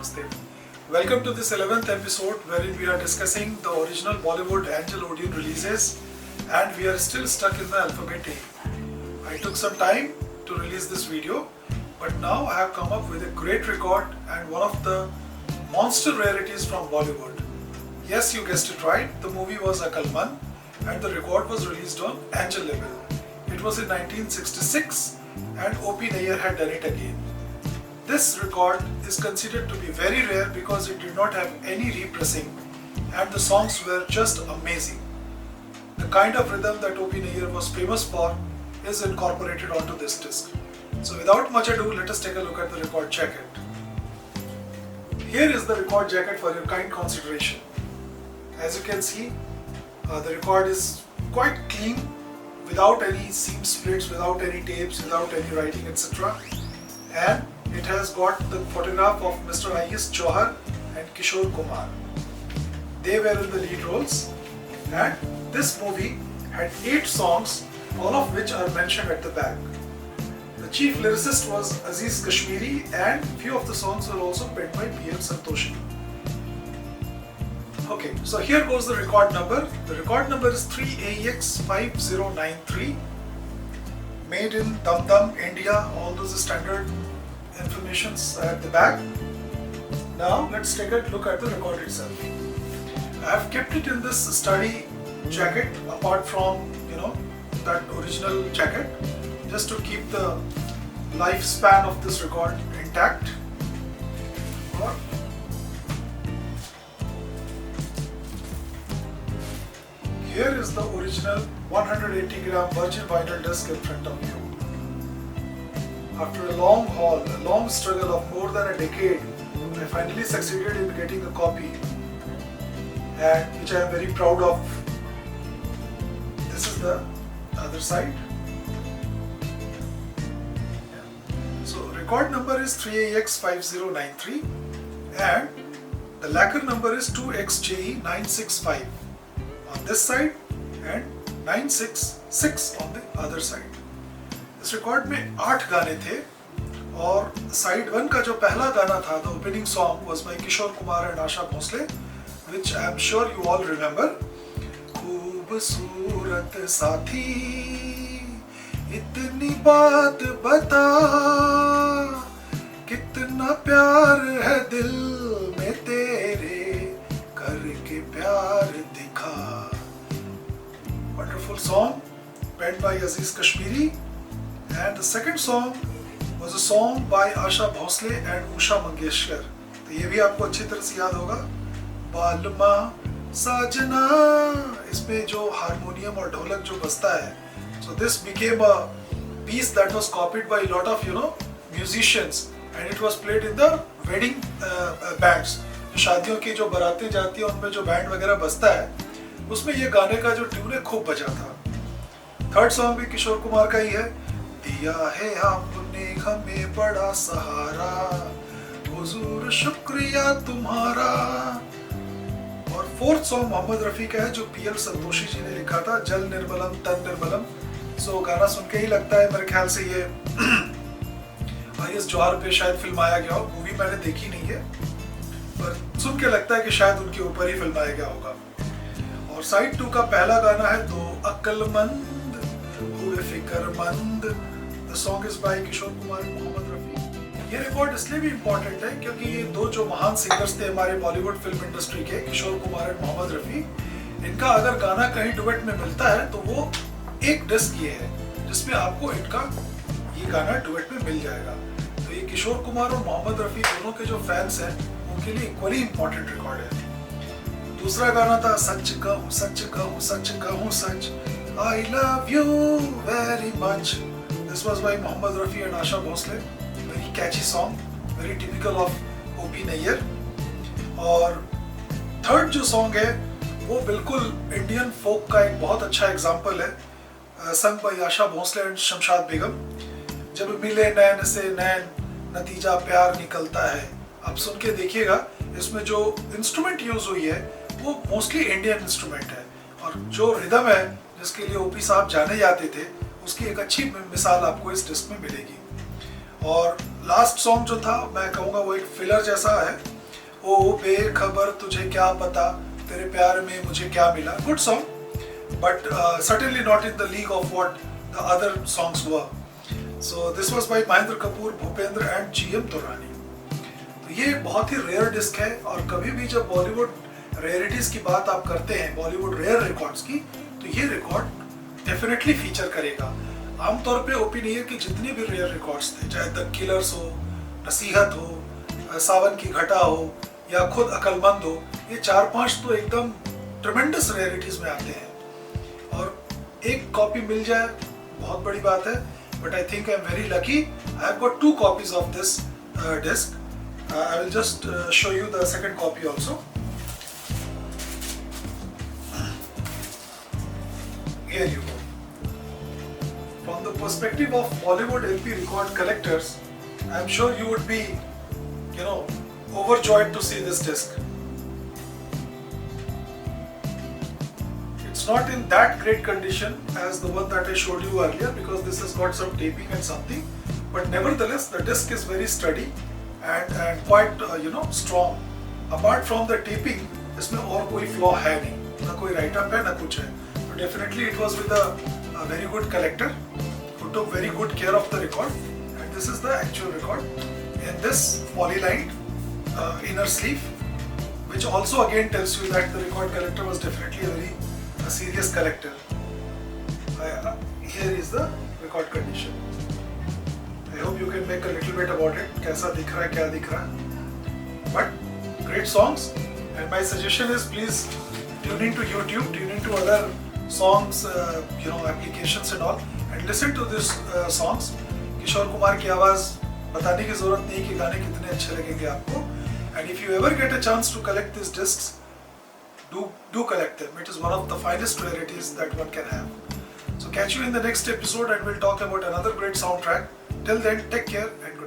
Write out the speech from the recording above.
Namaste. Welcome to this 11th episode wherein we are discussing the original Bollywood Angel Odeon releases, and we are still stuck in the alphabet A. I took some time to release this video, but now I have come up with a great record and one of the monster rarities from Bollywood. Yes, you guessed it right, the movie was Akalman and the record was released on Angel label. It was in 1966 and O.P. Nayyar had done it again. This record is considered to be very rare because it did not have any repressing and the songs were just amazing. The kind of rhythm that O.P. Nayyar was famous for is incorporated onto this disc. So without much ado, let us take a look at the record jacket. Here is the record jacket for your kind consideration. As you can see, the record is quite clean, without any seam splits, without any tapes, without any writing, etc. And it has got the photograph of Mr. I.S. Jauhar and Kishore Kumar. They were in the lead roles, and this movie had 8 songs, all of which are mentioned at the back. The chief lyricist was Aziz Kashmiri, and few of the songs were also penned by P.M. Santoshi. Okay, so here goes the record number. The record number is 3AX5093, made in Dum Dum, India. All those standard informations at the back. Now let's take a look at the record itself. I have kept it in this study jacket apart from that original jacket, just to keep the lifespan of this record intact. Here is the original 180 gram virgin vinyl disc in front of you. After a long haul, a long struggle of more than a decade, I finally succeeded in getting a copy, and which I am very proud of. This is the other side. So record number is 3AX5093 and the lacquer number is 2XJE965 on this side and 966 on the other side. इस record में 8 गाने थे और side 1 का जो पहला गाना था, the opening song was by Kishore Kumar and Asha Bhosle, which I am sure you all remember. खूबसूरत साथी इतनी बात बता, कितना प्यार है दिल में तेरे, करके प्यार दिखा. Wonderful song penned by Aziz Kashmiri. And the second song was a song by Asha Bhosle and Usha Mangeshkar. तो ये भी आपको अच्छी तरह से याद होगा. बालमा साजना, इसमें जो हारमोनियम और ढोलक जो बजता है. So this became a piece that was copied by a lot of musicians, and it was played in the wedding bands. शादियों की जो बारातें जाती हैं उनमें जो बैंड वगैरह बजता है, उसमें ये गाने का जो ट्यून है खूब बजा था. थर्ड सॉन्ग भी किशोर कुमार का ही है. दिया है आपने हमें बड़ा सहारा, हुजूर शुक्रिया तुम्हारा. और फोर्थ सॉन्ग मोहम्मद रफी का है जो पीएल संतोषी जी ने लिखा था, जल निर्मलम तन निर्मलम. सो गाना सुन के ही लगता है मेरे ख्याल से ये आई.एस. जौहर पे शायद फिल्माया गया हो. मूवी मैंने देखी नहीं है, पर सुन के लगता है कि शायद उनके ऊपर ही फिल्माया गया होगा. और साइड 2 का पहला गाना है तो अक्लमंद हुए फिक्रमंद. The song is by Kishore Kumar और मोहम्मद रफी. ये रिकॉर्ड इसलिए भी इम्पोर्टेंट है क्योंकि ये 2 जो महान सिंगर्स थे हमारे बॉलीवुड फिल्म इंडस्ट्री के, किशोर कुमार और मोहम्मद रफी, इनका अगर गाना कहीं डुएट में मिलता है तो वो एक डिस्क ये है जिसमें आपको इनका ये गाना डुएट में मिल जाएगा. तो ये किशोर कुमार और मोहम्मद रफी दोनों के जो फैंस हैं उनके लिए इक्वली इम्पोर्टेंट रिकॉर्ड है. दूसरा गाना था सच कहूँ सच कहूँ सच कहूँ सच, I love you very much. This was by Mohammad Rafi and Asha Bhosle. Very catchy song, very typical of O.P. Nayyar. और थर्ड जो सॉन्ग है वो बिल्कुल इंडियन फोक का एक बहुत अच्छा एग्जाम्पल है, song by Asha Bhosle and Shamshad Begum. जब मिले नैन से नैन नतीजा प्यार निकलता है. आप सुन के देखिएगा, इसमें जो इंस्ट्रूमेंट यूज हुई है वो मोस्टली इंडियन इंस्ट्रूमेंट है, और जो रिदम है जिसके लिए O.P. साहब जाने जाते थे, उसकी एक अच्छी मिसाल आपको इस डिस्क में मिलेगी. और लास्ट सॉन्ग जो था मैं कहूँगा वो एक फिलर जैसा है. ओ बेखबर तुझे क्या पता तेरे प्यार में मुझे क्या मिला. Good song, but certainly not in the league of what the other songs were. So this was by Mahendra Kapoor, Bhupendra and G.M. Taurani. ये एक बहुत ही रेयर डिस्क है और कभी भी जब बॉलीवुड रेयरिटीज की बात आप करते हैं, बॉलीवुड रेयर रिकॉर्ड्स की, तो ये रिकॉर्ड डेफिनेटली फीचर करेगा. आमतौर पे ओपी नैयर की जितने भी रेयर रिकॉर्ड्स थे, चाहे द किलर्स हो, नसीहत हो, सावन की घटा हो या खुद अकलमंद हो, ये 4-5 तो एकदम ट्रेमेंडस रेयरिटीज में आते हैं. और एक कॉपी मिल जाए बहुत बड़ी बात है. But I think I am very lucky. I have got 2 copies of this disc. I will just show you the second copy also. Here you go. From the perspective of Bollywood LP record collectors, I am sure you would be, overjoyed to see this disc. It's not in that great condition as the one that I showed you earlier because this has got some taping and something. But nevertheless, the disc is very sturdy and quite strong. Apart from the taping, इसमें और कोई flaw है नहीं, ना कोई write up है ना कुछ है. So definitely it was with a very good collector who took very good care of the record. And this is the actual record in this polylined inner sleeve, which also again tells you that the record collector was definitely a serious collector. Here is the record condition. I hope you can make a little bit about it. कैसा दिख रहा है, क्या दिख रहा है. But great songs, and my suggestion is please tune into YouTube, tune into other songs, applications and all, and listen to these songs. Kishore Kumar की आवाज बताने की जरूरत नहीं कि गाने कितने अच्छे लगेंगे आपको. And if you ever get a chance to collect these discs, do collect them. It is one of the finest rarities that one can have. So catch you in the next episode and we'll talk about another great soundtrack. Till then, take care and